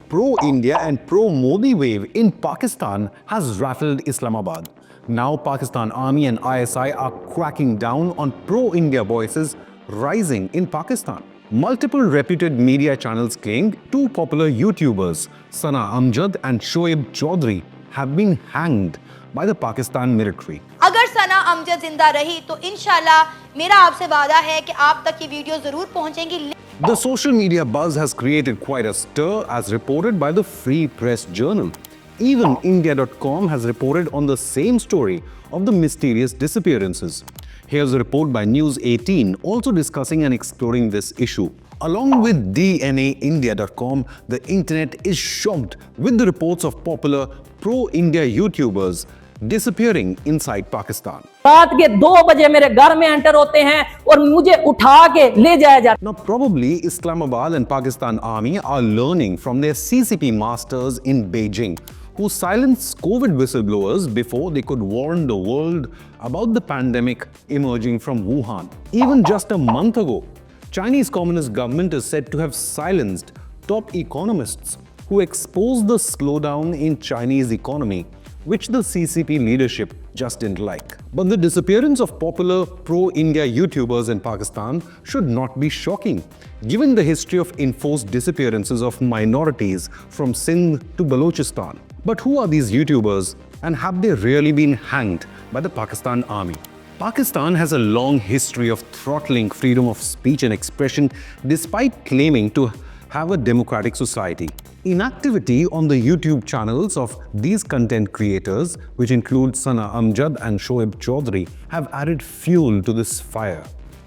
pro-India and pro-Modi wave in Pakistan has rattled Islamabad. Now Pakistan Army and ISI are cracking down on pro-India voices rising in Pakistan. Multiple reputed media channels claimed two popular YouTubers, Sana Amjad and Shoaib Chaudhary, have been hanged by the Pakistan military. अगर सना अमजद जिंदा रही तो इंशाल्लाह मेरा आपसे वादा है कि आप तक ये वीडियो जरूर पहुंचेंगी. The social media buzz has created quite a stir as reported by the Free Press Journal. Even India.com has reported on the same story of the mysterious disappearances. Here's a report by News 18 also discussing and exploring this issue. Along with DNAindia.com, the internet is shocked with the reports of popular pro-India YouTubers disappearing inside Pakistan. रात के 2 बजे मेरे घर में enter होते हैं और मुझे उठा के ले जाया जाता है. Now probably Islamabad and Pakistan Army are learning from their CCP masters in Beijing, who silenced COVID whistleblowers before they could warn the world about the pandemic emerging from Wuhan. Even just a month ago, Chinese Communist government is said to have silenced top economists who exposed the slowdown in Chinese economy, which the CCP leadership just didn't like. But the disappearance of popular pro-India YouTubers in Pakistan should not be shocking, given the history of enforced disappearances of minorities from Sindh to Balochistan. But who are these YouTubers and have they really been hanged by the Pakistan Army? Pakistan has a long history of throttling freedom of speech and expression despite claiming to have a democratic society. Inactivity on the YouTube channels of these content creators, which include Sana Amjad and Shoaib Chaudhary, have added fuel to this fire.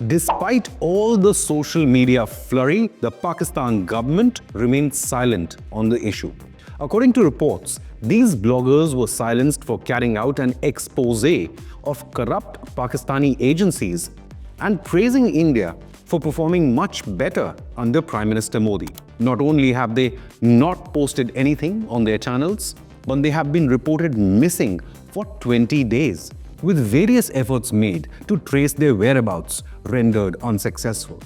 Despite all the social media flurry, the Pakistan government remains silent on the issue. According to reports, these bloggers were silenced for carrying out an expose of corrupt Pakistani agencies and praising India for performing much better under Prime Minister Modi. Not only have they not posted anything on their channels, but they have been reported missing for 20 days, with various efforts made to trace their whereabouts rendered unsuccessful.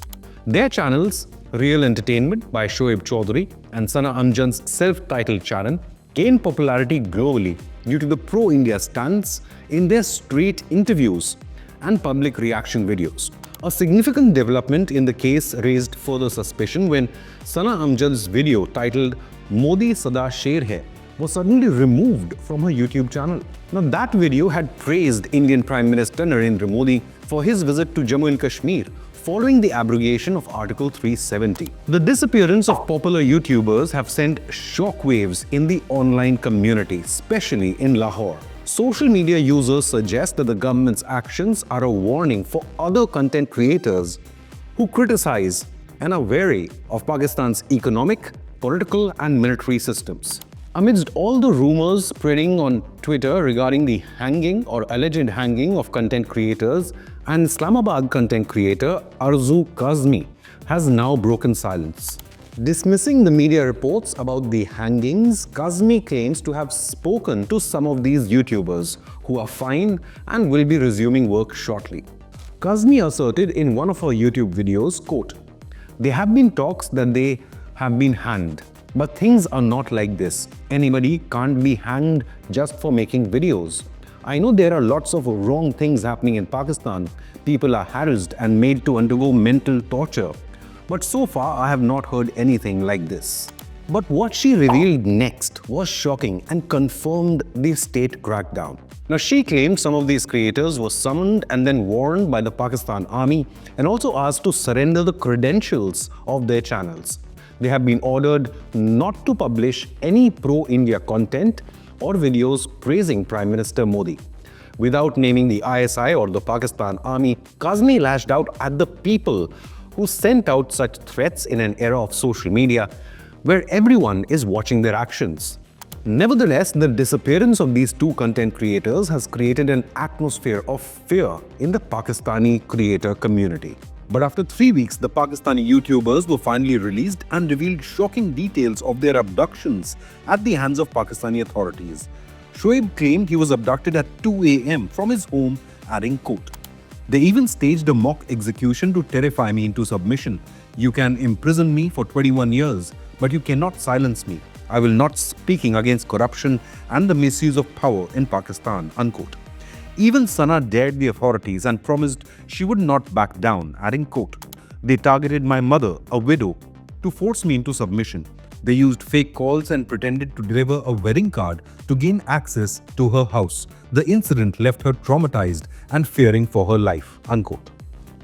Their channels, Real Entertainment by Shoaib Chaudhary and Sana Amjad's self-titled channel, gained popularity globally due to the pro-India stance in their street interviews and public reaction videos. A significant development in the case raised further suspicion when Sana Amjad's video titled Modi Sada Sher Hai was suddenly removed from her YouTube channel. Now that video had praised Indian Prime Minister Narendra Modi for his visit to Jammu and Kashmir following the abrogation of Article 370. The disappearance of popular YouTubers have sent shockwaves in the online community, especially in Lahore. Social media users suggest that the government's actions are a warning for other content creators who criticize and are wary of Pakistan's economic, political, and military systems. Amidst all the rumors spreading on Twitter regarding the hanging or alleged hanging of content creators, an Islamabad content creator, Arzu Kazmi, has now broken silence. Dismissing the media reports about the hangings, Kazmi claims to have spoken to some of these YouTubers who are fine and will be resuming work shortly. Kazmi asserted in one of her YouTube videos, quote, "There have been talks that they have been hanged. But things are not like this. Anybody can't be hanged just for making videos. I know there are lots of wrong things happening in Pakistan. People are harassed and made to undergo mental torture. But so far, I have not heard anything like this." But what she revealed next was shocking and confirmed the state crackdown. Now, she claimed some of these creators were summoned and then warned by the Pakistan Army and also asked to surrender the credentials of their channels. They have been ordered not to publish any pro-India content or videos praising Prime Minister Modi. Without naming the ISI or the Pakistan Army, Kazmi lashed out at the people who sent out such threats in an era of social media where everyone is watching their actions. Nevertheless, the disappearance of these two content creators has created an atmosphere of fear in the Pakistani creator community. But after 3 weeks, the Pakistani YouTubers were finally released and revealed shocking details of their abductions at the hands of Pakistani authorities. Shoaib claimed he was abducted at 2 a.m. from his home, adding, quote, "They even staged a mock execution to terrify me into submission. You can imprison me for 21 years, but you cannot silence me. I will not speaking against corruption and the misuse of power in Pakistan, unquote. Even Sana dared the authorities and promised she would not back down, adding, quote, they targeted my mother, a widow, to force me into submission. They used fake calls and pretended to deliver a wedding card to gain access to her house. The incident left her traumatized and fearing for her life, unquote.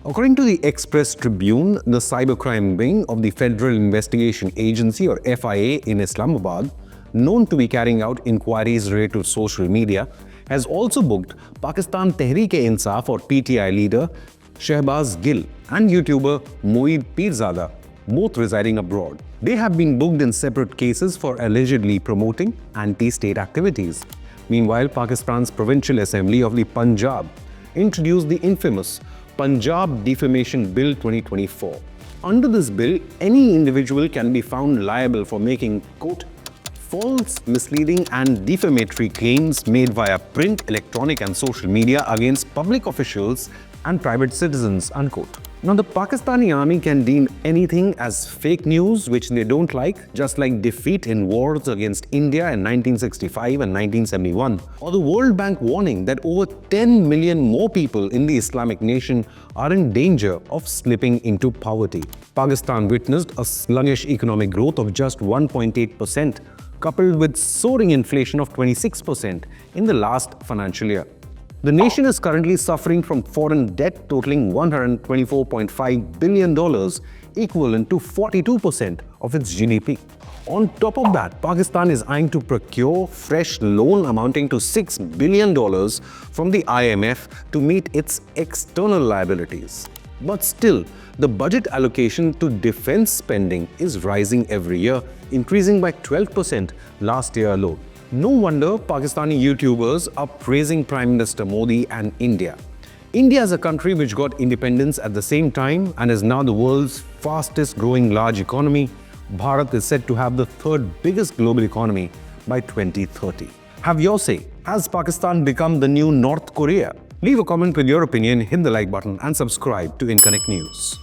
According to the Express Tribune, the cybercrime wing of the Federal Investigation Agency or FIA in Islamabad, known to be carrying out inquiries related to social media, has also booked Pakistan Tehreek-e-Insaf or PTI leader Shehbaz Gill and YouTuber Moeed Pirzada, both residing abroad. They have been booked in separate cases for allegedly promoting anti-state activities. Meanwhile, Pakistan's Provincial Assembly of the Punjab introduced the infamous Punjab Defamation Bill 2024. Under this bill, any individual can be found liable for making, quote, false, misleading and defamatory claims made via print, electronic and social media against public officials and private citizens, unquote. Now, the Pakistani army can deem anything as fake news which they don't like, just like defeat in wars against India in 1965 and 1971, or the World Bank warning that over 10 million more people in the Islamic nation are in danger of slipping into poverty. Pakistan witnessed a sluggish economic growth of just 1.8%, coupled with soaring inflation of 26% in the last financial year. The nation is currently suffering from foreign debt totaling $124.5 billion, equivalent to 42% of its GDP. On top of that, Pakistan is eyeing to procure fresh loan amounting to $6 billion from the IMF to meet its external liabilities. But still, the budget allocation to defense spending is rising every year, increasing by 12% last year alone. No wonder Pakistani YouTubers are praising Prime Minister Modi and India. India is a country which got independence at the same time and is now the world's fastest growing large economy. Bharat is said to have the third biggest global economy by 2030. Have your say. Has Pakistan become the new North Korea? Leave a comment with your opinion, hit the like button and subscribe to Inconnect News.